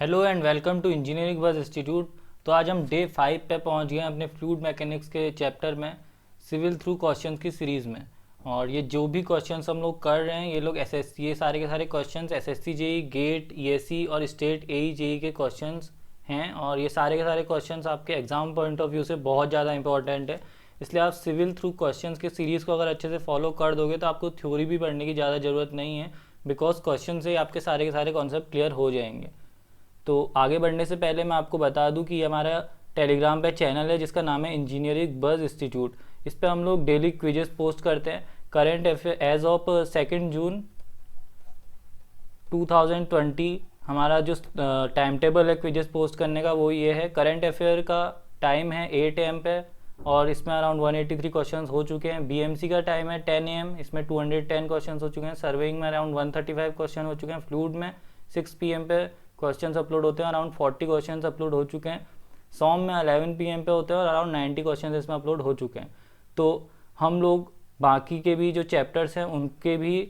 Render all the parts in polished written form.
Hello and welcome to engineering bus institute. तो आज हम डे 5 पे पहुंच गए हैं अपने फ्लूइड मैकेनिक्स के चैप्टर में, सिविल थ्रू क्वेश्चंस की सीरीज़ में। और ये जो भी क्वेश्चंस हम लोग कर रहे हैं ये लोग एसएससी, ये सारे के सारे questions SSC JE, GATE, ESC और स्टेट एई जेई के क्वेश्चंस हैं। और ये सारे के सारे क्वेश्चंस आपके एग्जाम पॉइंट ऑफ व्यू से बहुत ज़्यादा इंपॉर्टेंट है। इसलिए आप सिविल थ्रू क्वेश्चंस के सीरीज़ को अगर अच्छे से फॉलो कर दोगे तो आपको थ्योरी भी पढ़ने की ज़्यादा ज़रूरत नहीं है, बिकॉज क्वेश्चन से ही आपके सारे के सारे कॉन्सेप्ट क्लियर हो जाएंगे। तो आगे बढ़ने से पहले मैं आपको बता दूं कि हमारा टेलीग्राम पे चैनल है जिसका नाम है इंजीनियरिंग बज इंस्टीट्यूट। इस पे हम लोग डेली क्विजेस पोस्ट करते हैं। करंट अफेयर एज ऑफ 2 जून 2020 हमारा जो टाइम टेबल है क्विजेस पोस्ट करने का वो ये है। करंट अफेयर का टाइम है 8 AM पे और इसमें अराउंड 183 क्वेश्चंस हो चुके हैं। बीएमसी का टाइम है 10 AM, इसमें 210 क्वेश्चंस हो चुके हैं। सर्वेइंग में अराउंड 135 क्वेश्चन हो चुके हैं। फ्लूइड में 6 PM पे क्वेश्चंस अपलोड होते हैं, अराउंड 40 क्वेश्चंस अपलोड हो चुके हैं। सॉम में 11 PM पे होते हैं और अराउंड 90 क्वेश्चंस इसमें अपलोड हो चुके हैं। तो हम लोग बाकी के भी जो चैप्टर्स हैं उनके भी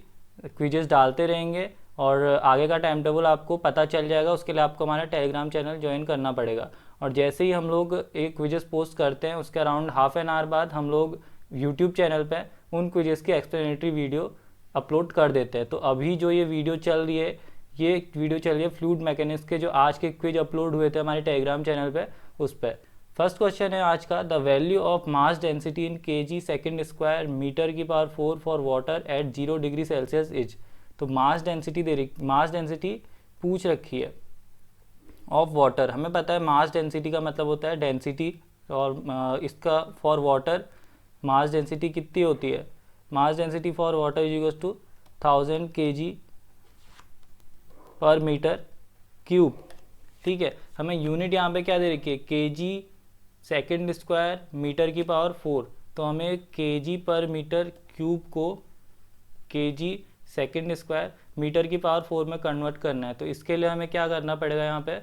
क्विजेस डालते रहेंगे और आगे का टाइम टेबल आपको पता चल जाएगा। उसके लिए आपको हमारा टेलीग्राम चैनल ज्वाइन करना पड़ेगा। और जैसे ही हम लोग एक क्विजेस पोस्ट करते हैं उसके अराउंड हाफ एन आवर बाद हम लोग यूट्यूब चैनल पे उन क्विजेस की एक्सप्लेनेटरी वीडियो अपलोड कर देते हैं। तो अभी जो ये वीडियो चल रही है, ये वीडियो चल रही है फ्लूइड मैकेनिक्स के जो आज के क्विज अपलोड हुए थे हमारे टेलीग्राम चैनल पे, उस पर। फर्स्ट क्वेश्चन है आज का, the value of mass density in KG second square metre की power 4 for water at 0 degree Celsius is. तो मास डेंसिटी पूछ रखी है ऑफ वाटर। हमें पता है मास डेंसिटी का मतलब होता है डेंसिटी, और इसका फॉर वाटर मास डेंसिटी कितनी होती है। Mass density for water is equal to 1000 kg पर मीटर क्यूब। ठीक है, हमें यूनिट यहाँ पे क्या दे रखी है, केजी सेकंड स्क्वायर मीटर की पावर 4। तो हमें केजी पर मीटर क्यूब को केजी सेकंड स्क्वायर मीटर की पावर 4 में कन्वर्ट करना है। तो इसके लिए हमें क्या करना पड़ेगा, यहाँ पे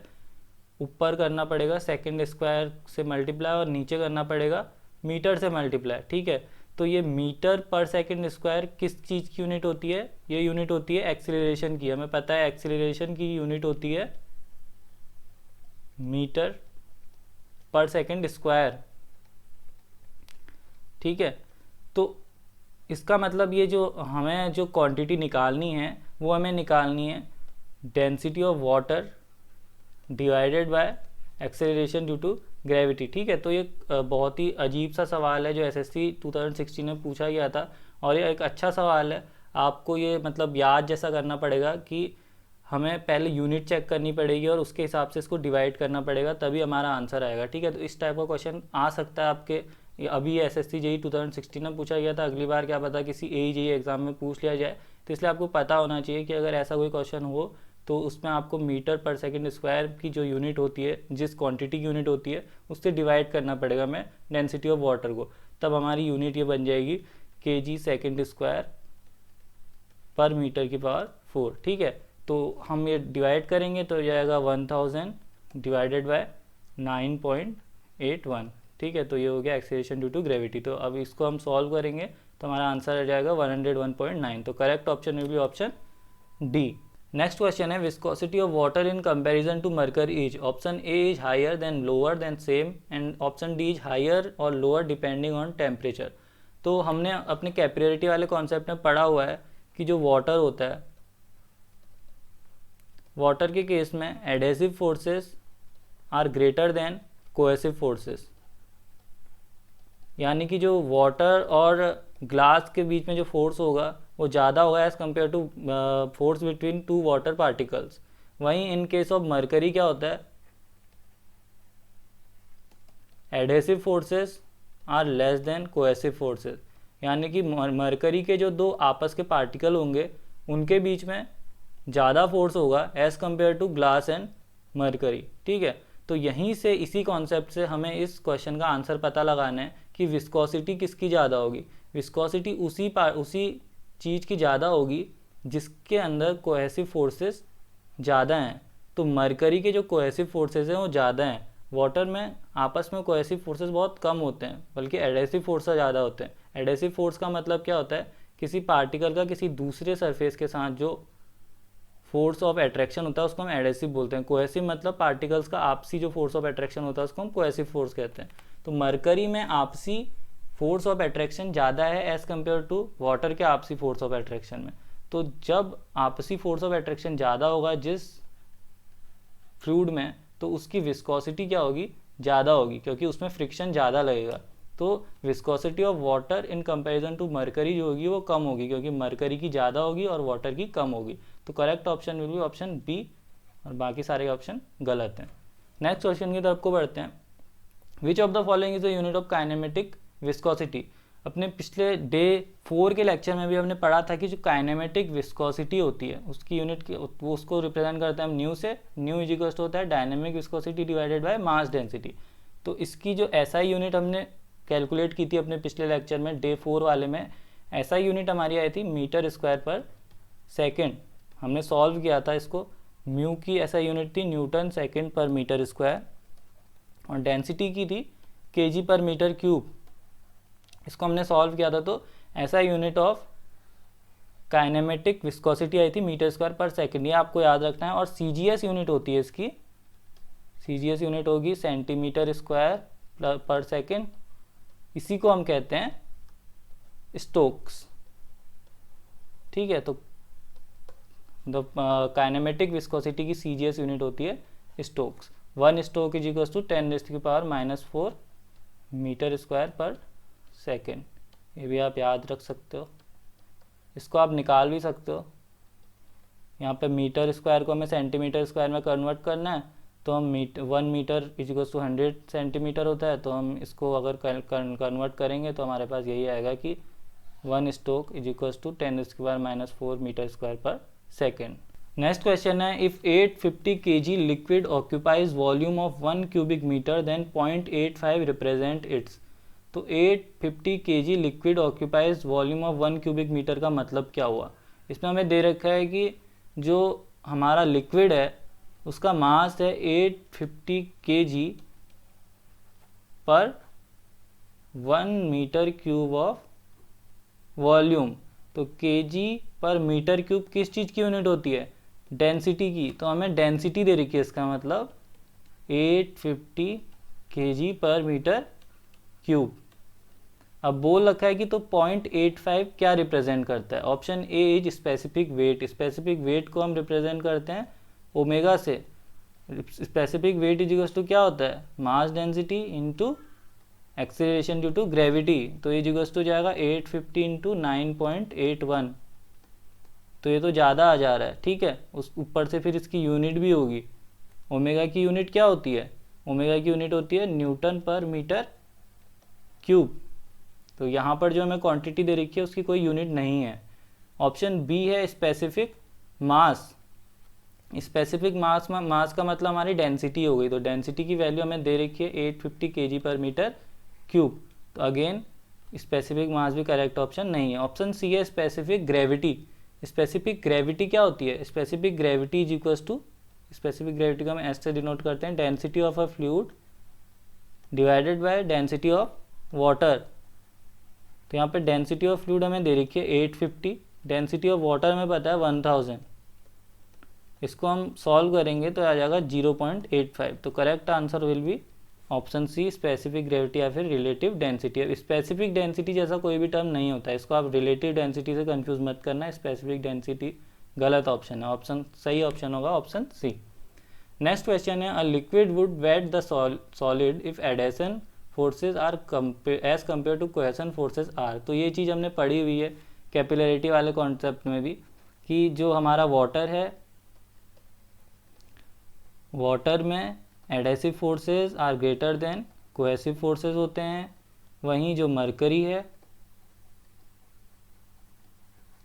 ऊपर करना पड़ेगा सेकंड स्क्वायर से मल्टीप्लाई और नीचे करना पड़ेगा मीटर से मल्टीप्लाई। ठीक है, तो ये मीटर पर सेकंड स्क्वायर किस चीज़ की यूनिट होती है, ये यूनिट होती है एक्सीलरेशन की। हमें पता है एक्सीलरेशन की यूनिट होती है मीटर पर सेकंड स्क्वायर। ठीक है, तो इसका मतलब ये जो हमें जो क्वांटिटी निकालनी है वो हमें निकालनी है density of water divided by acceleration due to gravity. ठीक है, तो ये बहुत ही अजीब सा सवाल है जो एसएससी 2016 में पूछा गया था और ये एक अच्छा सवाल है। आपको ये मतलब याद जैसा करना पड़ेगा कि हमें पहले यूनिट चेक करनी पड़ेगी और उसके हिसाब से इसको डिवाइड करना पड़ेगा, तभी हमारा आंसर आएगा। ठीक है, तो इस टाइप का क्वेश्चन आ सकता है आपके। अभी एसएससी जेई 2016 में पूछा गया था, अगली बार क्या पता किसी एई जेई एग्जाम में पूछ लिया जाए। तो इसलिए आपको पता होना चाहिए कि अगर ऐसा कोई क्वेश्चन हो तो उसमें आपको मीटर पर सेकंड स्क्वायर की जो यूनिट होती है, जिस क्वांटिटी की यूनिट होती है, उससे डिवाइड करना पड़ेगा हमें डेंसिटी ऑफ वाटर को। तब हमारी यूनिट ये बन जाएगी केजी सेकंड स्क्वायर पर मीटर की पावर 4। ठीक है, तो हम ये डिवाइड करेंगे तो जाएगा 1000 डिवाइडेड बाय 9.81। ठीक है, तो ये हो गया एक्सेलरेशन ड्यू टू ग्रेविटी। तो अब इसको हम सॉल्व करेंगे तो हमारा आंसर आ जाएगा 101.9। तो correct option will be option D. Next question है, viscosity of water in comparison to mercury is. Option A is higher than lower than same and option D is higher और lower depending on temperature. तो हमने अपने capillarity वाले concept में पढ़ा हुआ है कि जो वाटर होता है, वाटर के केस में adhesive forces are greater than cohesive forces. यानी कि जो वाटर और ग्लास के बीच में जो फोर्स होगा वो ज़्यादा होगा as compare to force between two water particles. वहीं इन केस ऑफ मरकरी क्या होता है, adhesive forces are less than cohesive forces. यानी कि मरकरी के जो दो आपस के पार्टिकल होंगे उनके बीच में ज़्यादा फोर्स होगा as compare to glass and mercury. ठीक है, तो यहीं से इसी कॉन्सेप्ट से हमें इस क्वेश्चन का आंसर पता लगाना है कि विस्कोसिटी किसकी ज़्यादा होगी। विस्कोसिटी उसी चीज़ की ज़्यादा होगी जिसके अंदर कोहेसिव फोर्सेस ज़्यादा हैं। तो मरकरी के जो कोहेसिव फोर्सेस हैं वो ज़्यादा हैं। वाटर में आपस में कोहेसिव फोर्सेस बहुत कम होते हैं, बल्कि एडहेसिव फोर्स ज़्यादा होते हैं। एडहेसिव फोर्स का मतलब क्या होता है, किसी पार्टिकल का किसी दूसरे सरफेस के साथ जो फोर्स ऑफ अट्रैक्शन होता है उसको हम एडेसिव बोलते हैं। कोहेसिव मतलब पार्टिकल्स का आपसी जो फोर्स ऑफ अट्रैक्शन होता है उसको हम कोहेसिव फोर्स कहते हैं। तो मरकरी में आपसी फोर्स ऑफ अट्रैक्शन ज़्यादा है एज़ कम्पेयर टू वाटर के आपसी फोर्स ऑफ अट्रैक्शन में। तो जब आपसी फोर्स ऑफ अट्रैक्शन ज़्यादा होगा जिस फ्लूइड में, तो उसकी विस्कोसिटी क्या होगी, ज़्यादा होगी, क्योंकि उसमें फ्रिक्शन ज़्यादा लगेगा। तो viscosity of water in comparison to mercury जो होगी वो कम होगी, क्योंकि मरकरी की ज़्यादा होगी और वाटर की कम होगी। तो correct option will be option B, और बाकी सारे ऑप्शन गलत हैं। नेक्स्ट क्वेश्चन की तरफ को बढ़ते हैं। विच of the following is the unit of kinematic viscosity. अपने पिछले डे 4 के लेक्चर में भी हमने पढ़ा था कि जो काइनेमेटिक विस्कोसिटी होती है उसकी यूनिट वो उसको रिप्रेजेंट करते हैं हम न्यू से। न्यू इज इक्वल टू होता है dynamic viscosity divided by mass density. तो इसकी जो एसआई यूनिट हमने कैलकुलेट की थी अपने पिछले लेक्चर में डे 4 वाले में, एसआई यूनिट हमारी आई थी मीटर स्क्वायर पर सेकेंड। हमने सॉल्व किया था इसको। म्यू की एसआई यूनिट थी न्यूटन सेकेंड पर मीटर स्क्वायर, और डेंसिटी की थी केजी पर मीटर क्यूब। इसको हमने सॉल्व किया था, तो ऐसा यूनिट ऑफ काइनेमेटिक विस्कोसिटी आई थी मीटर स्क्वायर पर सेकेंड, ये आपको याद रखना है। और सीजीएस यूनिट होती है इसकी, सीजीएस यूनिट होगी सेंटीमीटर स्क्वायर पर सेकेंड। इसी को हम कहते हैं स्टोक्स। ठीक है, तो काइनेमेटिक विस्कोसिटी की सीजीएस यूनिट होती है stokes. 1 stoke is equal to 10⁻⁻⁴ metre square पर सेकेंड। ये भी आप याद रख सकते हो, इसको आप निकाल भी सकते हो। यहाँ पे मीटर स्क्वायर को हमें सेंटीमीटर स्क्वायर में कन्वर्ट करना है, तो हम 1 metre is equal to 100 centimetre होता है। तो हम इसको अगर कन्वर्ट करेंगे तो हमारे पास यही आएगा कि 1 stoke is equal to 10⁻⁴ metre square पर सेकेंड। नेक्स्ट क्वेश्चन है, if 850 kg liquid occupies volume of 1 cubic metre then 0.85 represent its. तो 850 kg liquid occupies volume of 1 cubic metre का मतलब क्या हुआ। इसमें हमें दे रखा है कि जो हमारा लिक्विड है उसका मास है 850 kg पर 1 मीटर क्यूब ऑफ वॉल्यूम। तो kg पर मीटर क्यूब किस चीज़ की यूनिट होती है, डेंसिटी की। तो हमें डेंसिटी दे रखी है, इसका मतलब 850 kg पर मीटर क्यूब। अब बोल रखा है कि तो 0.85 क्या रिप्रेजेंट करता है। Option A is specific weight. Specific weight को हम रिप्रेजेंट करते हैं ओमेगा से। Specific weight is equal to क्या होता है, mass density into acceleration due to gravity. तो इज इक्वल टू जाएगा 850 इंटू 9.81। तो ये तो ज़्यादा आ जा रहा है, ठीक है। उस ऊपर से फिर इसकी यूनिट भी होगी। ओमेगा की यूनिट क्या होती है, ओमेगा की यूनिट होती है न्यूटन पर मीटर क्यूब। तो यहाँ पर जो हमें क्वांटिटी दे रखी है उसकी कोई यूनिट नहीं है। ऑप्शन बी है स्पेसिफिक मास। स्पेसिफिक मास का मतलब हमारी डेंसिटी हो गई। तो डेंसिटी की वैल्यू हमें दे रखी है 850 kg पर मीटर क्यूब। तो अगेन स्पेसिफिक मास भी करेक्ट ऑप्शन नहीं है। ऑप्शन सी है स्पेसिफिक ग्रेविटी। स्पेसिफिक ग्रेविटी क्या होती है, specific gravity is equal to, specific gravity को हम एस से डिनोट करते हैं, density of a fluid divided by density of water. तो यहाँ पे डेंसिटी ऑफ फ्लूइड हमें दे रखी है 850, डेंसिटी ऑफ वाटर हमें पता है 1000। इसको हम सॉल्व करेंगे तो आ जाएगा 0.85। तो correct answer will be option C specific gravity या फिर रिलेटिव डेंसिटी। अब स्पेसिफिक डेंसिटी जैसा कोई भी टर्म नहीं होता है, इसको आप रिलेटिव डेंसिटी से कंफ्यूज मत करना। स्पेसिफिक डेंसिटी गलत ऑप्शन है, ऑप्शन सही ऑप्शन होगा ऑप्शन सी। नेक्स्ट क्वेश्चन है, a liquid would wet the solid if adhesion forces are as compare to cohesion forces are. तो ये चीज़ हमने पढ़ी हुई है कैपिलरिटी वाले कॉन्सेप्ट में भी, कि जो हमारा वाटर है, वाटर में adhesive forces are greater than cohesive forces होते हैं। वहीं जो मरकरी है,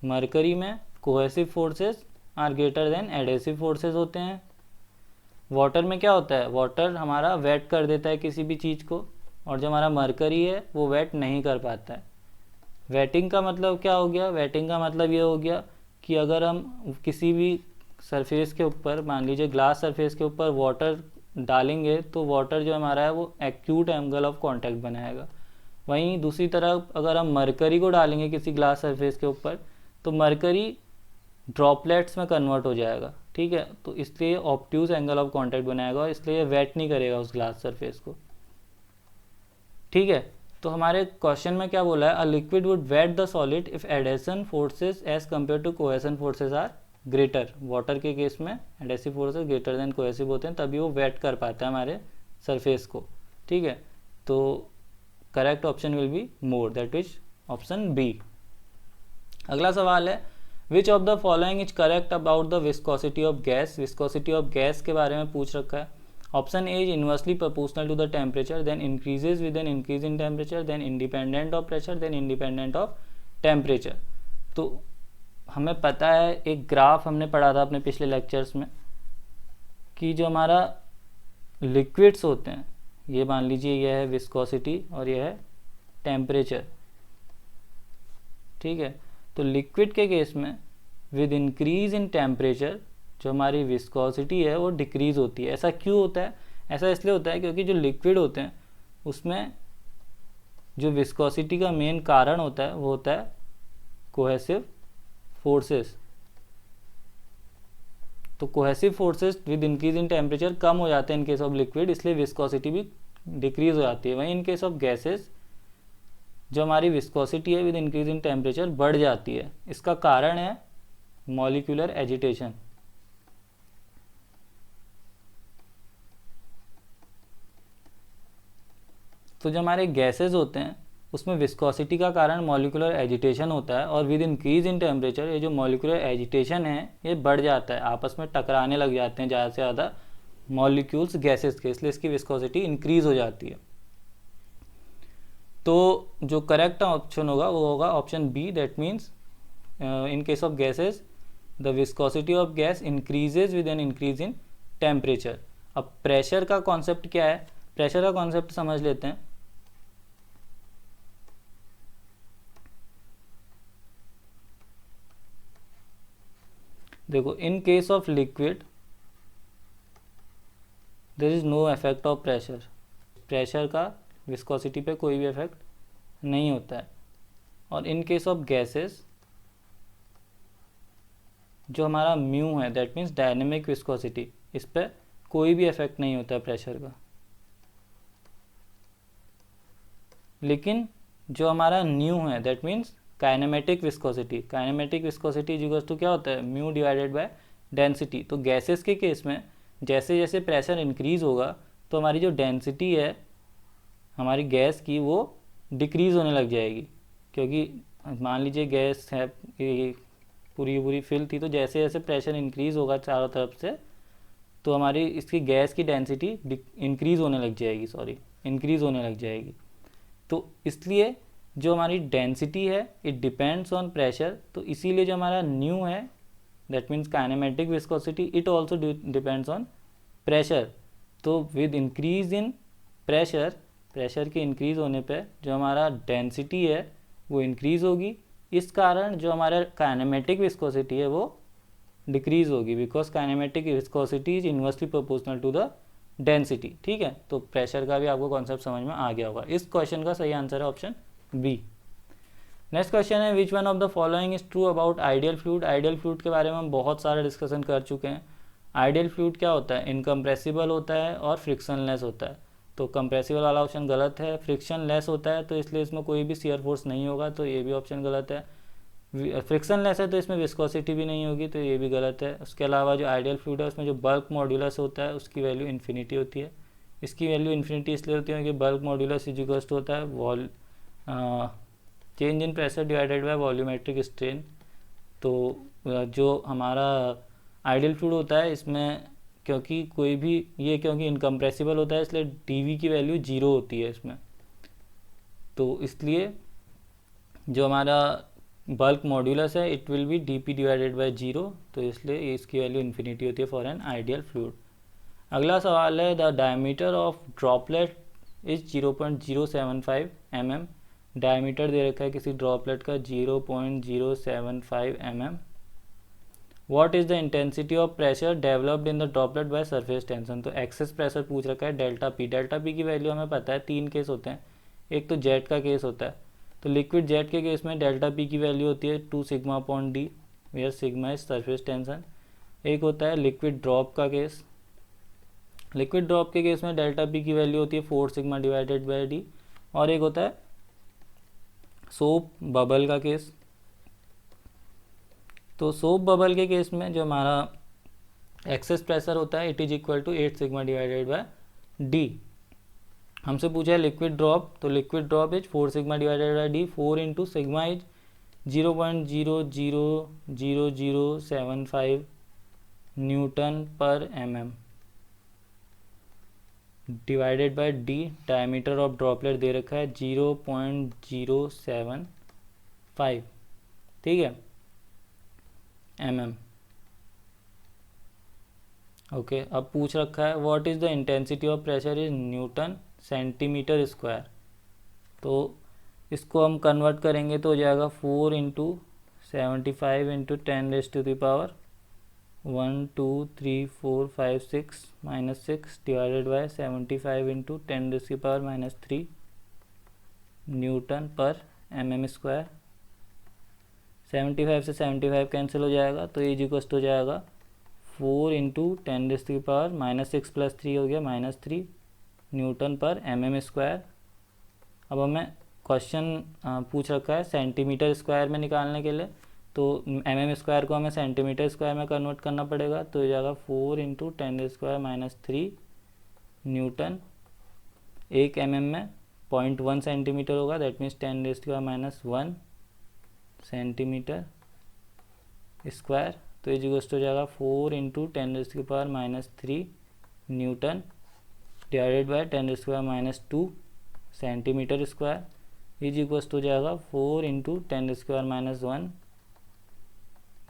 मरकरी में cohesive forces are greater than adhesive forces होते हैं। वाटर में क्या होता है, वाटर हमारा वेट कर देता है किसी भी चीज़ को, और जो हमारा मरकरी है वो वेट नहीं कर पाता है। वेटिंग का मतलब क्या हो गया, वेटिंग का मतलब ये हो गया कि अगर हम किसी भी सरफेस के ऊपर, मान लीजिए ग्लास सरफेस के ऊपर वाटर डालेंगे तो वाटर जो हमारा है वो एक्यूट एंगल ऑफ कांटेक्ट बनाएगा। वहीं दूसरी तरफ अगर हम मरकरी को डालेंगे किसी ग्लास सरफेस के ऊपर तो मरकरी ड्रॉपलेट्स में कन्वर्ट हो जाएगा। ठीक है, तो इसलिए ऑब्ट्यूज एंगल ऑफ कॉन्टैक्ट बनाएगा और इसलिए वेट नहीं करेगा उस ग्लास सरफेस को। ठीक है, तो हमारे क्वेश्चन में क्या बोला है, a liquid would wet the solid if adhesion forces as compare to cohesion forces are greater. Water के केस में adhesive forces greater than cohesive होते हैं, तभी वो वेट कर पाता है हमारे सरफेस को। ठीक है, तो correct option will be more, that is option B. अगला सवाल है, which of the following is correct about the viscosity of gas. Viscosity of gas के बारे में पूछ रखा है। Option A is inversely proportional to the temperature, then increases with an increase in temperature, then independent of pressure, then independent of temperature. तो हमें पता है, एक ग्राफ हमने पढ़ा था अपने पिछले लेक्चर्स में, कि जो हमारा लिक्विड्स होते हैं, ये मान लीजिए यह है विस्कोसिटी और यह है टेम्परेचर। ठीक है, तो लिक्विड के केस में विद इंक्रीज इन टेम्परेचर जो हमारी विस्कोसिटी है वो डिक्रीज होती है। ऐसा क्यों होता है? ऐसा इसलिए होता है क्योंकि जो लिक्विड होते हैं उसमें जो विस्कोसिटी का मेन कारण होता है वो होता है कोहेसिव फोर्सेस। तो cohesive forces with increase in temperature कम हो जाते हैं इन केस ऑफ लिक्विड, इसलिए विस्कोसिटी भी डिक्रीज हो जाती है। वहीं इन केस ऑफ गैसेस जो हमारी विस्कोसिटी है विद इंक्रीज इन टेम्परेचर बढ़ जाती है। इसका कारण है मॉलिक्यूलर एजिटेशन। तो जो हमारे गैसेस होते हैं उसमें विस्कोसिटी का कारण मॉलिक्यूलर एजिटेशन होता है, और विद इंक्रीज इन टेम्परेचर ये जो मॉलिक्यूलर एजिटेशन है ये बढ़ जाता है, आपस में टकराने लग जाते हैं ज़्यादा से ज़्यादा मॉलिक्यूल्स गैसेस के, इसलिए इसकी विस्कोसिटी इंक्रीज हो जाती है। तो जो करेक्ट ऑप्शन होगा वो होगा option B, that means in case of gases the viscosity of gas increases with an increase in temperature. अब प्रेशर का कॉन्सेप्ट क्या है? प्रेशर का कॉन्सेप्ट समझ लेते हैं। देखो, in case of liquid there is no effect of pressure. Pressure का विस्कोसिटी पे कोई भी इफेक्ट नहीं होता है। और इन केस ऑफ गैसेस जो हमारा म्यू है, दैट मीन्स डायनेमिक विस्कोसिटी, इस पर कोई भी इफेक्ट नहीं होता है प्रेशर का। लेकिन जो हमारा न्यू है, that means kinematic viscosity. Kinematic viscosity equals to क्या होता है? Mu divided by density. तो गैसेस के केस में जैसे जैसे प्रेशर इंक्रीज होगा तो हमारी जो डेंसिटी है हमारी गैस की वो डिक्रीज़ होने लग जाएगी। क्योंकि मान लीजिए गैस है पूरी फिल थी, तो जैसे जैसे प्रेशर इंक्रीज़ होगा चारों तरफ से तो हमारी इसकी गैस की डेंसिटी इंक्रीज़ होने लग जाएगी। तो इसलिए जो हमारी डेंसिटी है इट डिपेंड्स ऑन प्रेशर। तो इसीलिए जो हमारा न्यू है that means kinematic viscosity, it also depends on pressure. तो विद इंक्रीज इन प्रेशर के इंक्रीज होने पे जो हमारा डेंसिटी है वो इंक्रीज़ होगी। इस कारण जो हमारा काइनेमेटिक विस्कोसिटी है वो डिक्रीज़ होगी, because kinematic viscosity is inversely proportional to the density. ठीक है, तो प्रेशर का भी आपको कॉन्सेप्ट समझ में आ गया होगा। इस क्वेश्चन का सही आंसर है ऑप्शन बी। नेक्स्ट क्वेश्चन है, which one of the following is true about ideal fluid. Ideal fluid के बारे में हम बहुत सारा डिस्कशन कर चुके हैं। आइडियल फ्लूइड क्या होता है? इनकम्प्रेसिबल होता है और फ्रिक्शनलेस होता है। तो कंप्रेसिबल वाला ऑप्शन गलत है। फ्रिक्शनलेस होता है तो इसलिए इसमें कोई भी शियर फोर्स नहीं होगा, तो ये भी ऑप्शन गलत है। फ्रिक्शनलेस है तो इसमें विस्कोसिटी भी नहीं होगी, तो ये भी गलत है। उसके अलावा जो आइडियल फ्लूइड है उसमें जो बल्क मॉड्यूलस होता है उसकी वैल्यू इन्फिनिटी होती है। इसकी वैल्यू इन्फिनिटी इसलिए होती है कि bulk modulus is equals to होता है change in pressure divided by volumetric strain. तो जो हमारा आइडियल फ्लूइड होता है इसमें क्योंकि इनकम्प्रेसिबल होता है इसलिए dV की वैल्यू 0 होती है इसमें। तो इसलिए जो हमारा बल्क मॉड्यूलस है it will be dP divided bye 0, तो इसलिए इसकी वैल्यू इन्फिनिटी होती है फॉर एन आइडियल फ्लूइड। अगला सवाल है, the diameter of droplet is 0.075 mm। Diameter दे रखा है किसी ड्रॉपलेट का 0.075 mm। What is the intensity of pressure developed in the droplet by surface tension. तो एक्सेस प्रेशर पूछ रखा है डेल्टा पी। डेल्टा पी की वैल्यू हमें पता है, 3 केस होते हैं। एक तो जेट का केस होता है, तो लिक्विड जेट के केस में डेल्टा पी की वैल्यू होती है 2 sigma upon D, where sigma is surface tension. एक होता है लिक्विड ड्रॉप का केस। लिक्विड ड्रॉप के केस में डेल्टा पी की वैल्यू होती है 4 सिग्मा डिवाइडेड बाय डी। और एक होता है सोप बबल का केस। तो सोप बबल के केस में जो हमारा एक्सेस प्रेशर होता है it is equal to 8 sigma divided by D. हमसे पूछा है लिक्विड ड्रॉप, तो liquid drop is 4 sigma divided by D. 4 into sigma is 0.0000075 newton per mm divided by D. Diameter of droplet दे रखा है 0.075, ठीक है, mm। ओके, अब पूछ रखा है what is the intensity of pressure is Newton centimetre square. तो इसको हम कन्वर्ट करेंगे तो हो जाएगा 4 into 75 into 10⁻⁴ 1 2 3 4 5 6 -6 divided by 75 into 10⁻³ Newton per mm square. 75 से 75 कैंसिल हो जाएगा तो ये इक्वल हो जाएगा 4 इंटू 10⁻⁻6 + 3 हो गया -3 न्यूटन पर mm स्क्वायर। अब हमें क्वेश्चन पूछ रखा है सेंटीमीटर स्क्वायर में निकालने के लिए, तो mm स्क्वायर को हमें सेंटीमीटर स्क्वायर में कन्वर्ट करना पड़ेगा। तो हो जाएगा 4 इंटू 10⁻³ -3 न्यूटन। 1 mm में 0.1 सेंटीमीटर होगा, दैट मीन्स 10⁻⁻1 सेंटीमीटर स्क्वायर। तो ये इक्वल हो जाएगा 4 into 10⁻³ Newton divided by 10⁻² centimetre square. Is equal हो जाएगा 4 इंटू 10⁻⁻1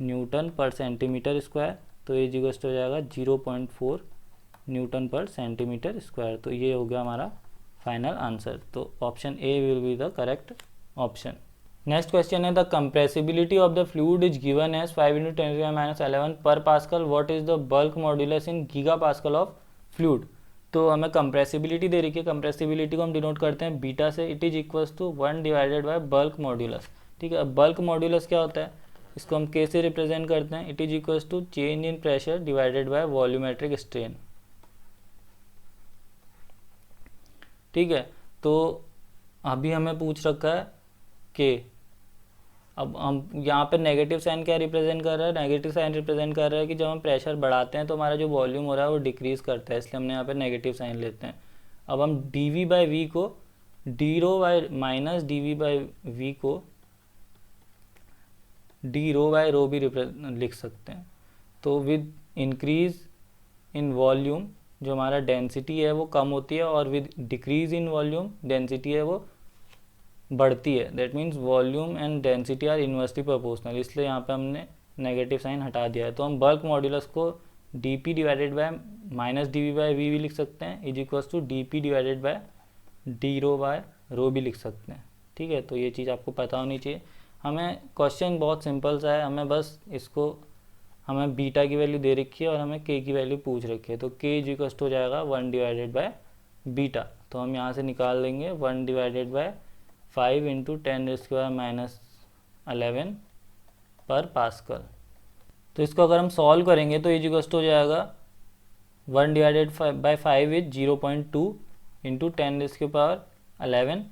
न्यूटन पर सेंटीमीटर स्क्वायर। तो ये इक्वल हो जाएगा 0.4 न्यूटन पर सेंटीमीटर स्क्वायर। तो ये हो गया हमारा फाइनल आंसर। तो option A will be the correct option. Next question है the compressibility of the fluid is given as 5 × 10⁻11 per pascal. What is the bulk modulus in giga pascal of fluid. तो हमें compressibility दे रखी है, compressibility को हम denote करते हैं beta से। It is equals to 1 divided by bulk modulus, ठीक है। अब बल्क मॉड्यूलस क्या होता है, इसको हम के से रिप्रेजेंट करते हैं। It is equals to change in pressure divided by volumetric strain, ठीक है। तो अभी हमें पूछ रखा है कि अब हम यहाँ पे नेगेटिव साइन क्या रिप्रेजेंट कर रहा है, नेगेटिव साइन रिप्रेजेंट कर रहा है कि जब हम प्रेशर बढ़ाते हैं तो हमारा जो वॉल्यूम हो रहा है वो डिक्रीज करता है, इसलिए हमने यहाँ पे नेगेटिव साइन लेते हैं। अब हम dv/v को d⁻⁻dv/v को d⁻⁻ भी लिख सकते हैं। तो विद इंक्रीज इन वॉल्यूम जो हमारा डेंसिटी है वो कम होती है, और with decrease in volume density है वो बढ़ती है। That means volume and density are inversely proportional, इसलिए यहाँ पे हमने नेगेटिव साइन हटा दिया है। तो हम बल्क मॉड्यूलस को dp डिवाइडेड बाय -dv/v भी लिख सकते हैं, is equals to dp divided by d⁻⁻ भी लिख सकते हैं, ठीक है। तो ये चीज़ आपको पता होनी चाहिए। हमें क्वेश्चन बहुत सिंपल सा है, हमें बस इसको हमें बीटा की वैल्यू दे रखी है और हमें k की वैल्यू पूछ रखी है। तो k इज इक्वल्स हो जाएगा 1 डिवाइडेड बाय बीटा। तो हम यहाँ से निकाल लेंगे 1 डिवाइडेड बाय 5 इंटू 10⁻⁻11 पर पास्कल। तो इसको अगर हम सॉल्व करेंगे तो इज इक्वल हो जाएगा 1 divided bye 5 is 0.2 into 10⁻11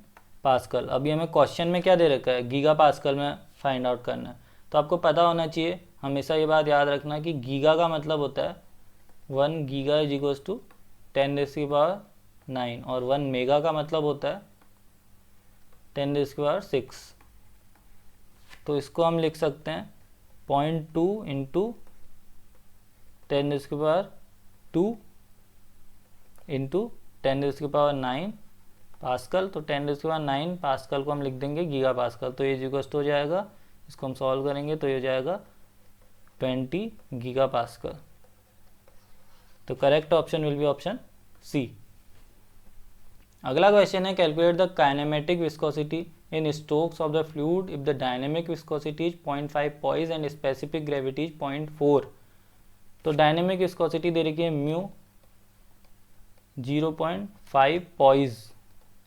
pascal. अभी हमें क्वेश्चन में क्या दे रखा है, गीगा पास्कल में फाइंड आउट करना है। तो आपको पता होना चाहिए, हमेशा ये बात याद रखना कि गीगा का मतलब होता है 1 गीगा इज इक्वल टू 10⁻9 और 1 मेगा का मतलब होता है 10⁻6। तो इसको हम लिख सकते हैं 0.2 इंटू 10⁻2 इंटू 10⁻9 पास्कल। तो 10⁻9 पास्कल को हम लिख देंगे गीगा पास्कल। तो ये इक्वल हो जाएगा, इसको हम सॉल्व करेंगे तो ये हो जाएगा 20 गीगा पास्कल। तो correct option will be option C. अगला क्वेश्चन है calculate the kinematic viscosity in strokes of the fluid if the dynamic viscosity is 0.5 poise and specific gravity is 0.4। तो डायनेमिक विस्कोसिटी दे रखी है म्यू 0.5 पॉइज।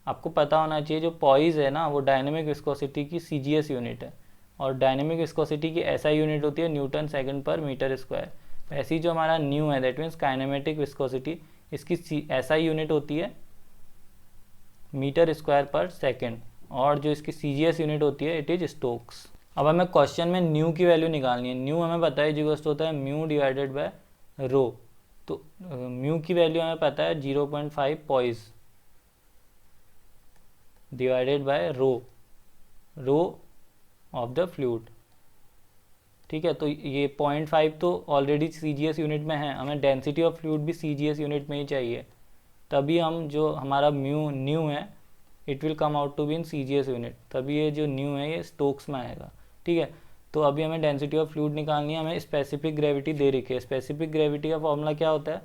आपको पता होना चाहिए जो पॉइज है ना वो डायनेमिक विस्कोसिटी की CGS यूनिट है, और डायनेमिक विस्कोसिटी की SI यूनिट होती है न्यूटन सेकंड पर मीटर स्क्वायर। ऐसी जो हमारा न्यू है दैट मीन्स काइनेमेटिक विस्कोसिटी, इसकी SI यूनिट होती है मीटर स्क्वायर पर सेकेंड, और जो इसकी CGS यूनिट होती है इट इज स्टोक्स। अब हमें क्वेश्चन में न्यू की वैल्यू निकालनी है। न्यू हमें पता है इक्वल होता है म्यू डिवाइडेड बाय रो, तो म्यू की वैल्यू हमें पता है 0.5 poise divided by rho of the fluid. ठीक है, तो ये 0.5 तो ऑलरेडी CGS यूनिट में है, हमें डेंसिटी ऑफ फ्लूइड भी CGS यूनिट में ही चाहिए, तभी हम जो हमारा न्यू है it will come out to be in CGS unit, तभी ये जो न्यू है ये स्टोक्स में आएगा। ठीक है, तो अभी हमें डेंसिटी ऑफ फ्लूइड निकालनी है, हमें स्पेसिफिक ग्रेविटी दे रखी है। स्पेसिफिक ग्रेविटी का फॉर्मूला क्या होता है?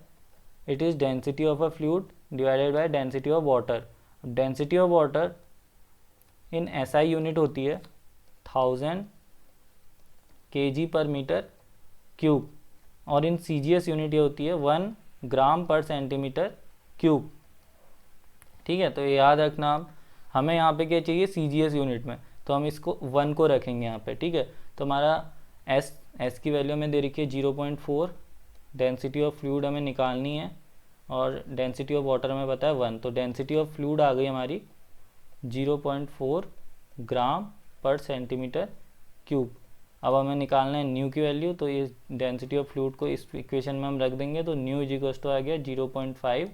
It is density of a fluid divided by density of water. Density of water in SI unit होती है 1000 kg पर मीटर क्यूब, और इन CGS यूनिट ये होती है 1 ग्राम पर सेंटीमीटर क्यूब। ठीक है, तो ये याद रखना। हमें यहाँ पे क्या चाहिए CGS यूनिट में, तो हम इसको 1 को रखेंगे यहाँ पे। ठीक है, तो हमारा S की वैल्यू हमें दे रखी है 0.4, डेंसिटी ऑफ फ्लूइड हमें निकालनी है, और डेंसिटी ऑफ वाटर हमें पता है 1, तो डेंसिटी ऑफ फ्लूइड आ गई हमारी 0.4 ग्राम पर सेंटीमीटर क्यूब। अब हमें निकालना है न्यू की वैल्यू, तो ये डेंसिटी ऑफ फ्लूइड को इस इक्वेशन में हम रख देंगे, तो न्यू इज इक्वल टू आ गया 0.5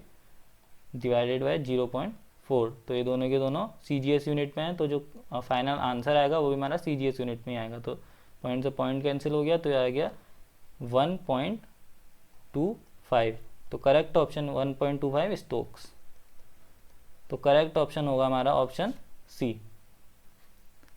डिवाइडेड बाय 0.4, तो ये दोनों के दोनों CGS यूनिट में हैं, तो जो फाइनल आंसर आएगा वो भी हमारा CGS यूनिट में ही आएगा। तो पॉइंट से पॉइंट कैंसिल हो गया, तो ये आ गया 1.25, तो करेक्ट ऑप्शन 1.25 स्टोक्स। तो करेक्ट ऑप्शन होगा हमारा option C।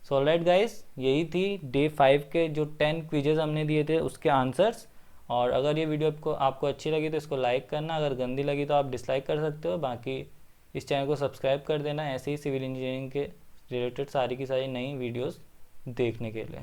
So alright guys, यही थी डे 5 के जो 10 क्विजेज हमने दिए थे उसके आंसर्स। और अगर ये वीडियो आपको अच्छी लगी तो इसको लाइक करना, अगर गंदी लगी तो आप डिसलाइक कर सकते हो। बाकी इस चैनल को सब्सक्राइब कर देना ऐसे ही सिविल इंजीनियरिंग के रिलेटेड सारी की सारी नई वीडियोस देखने के लिए।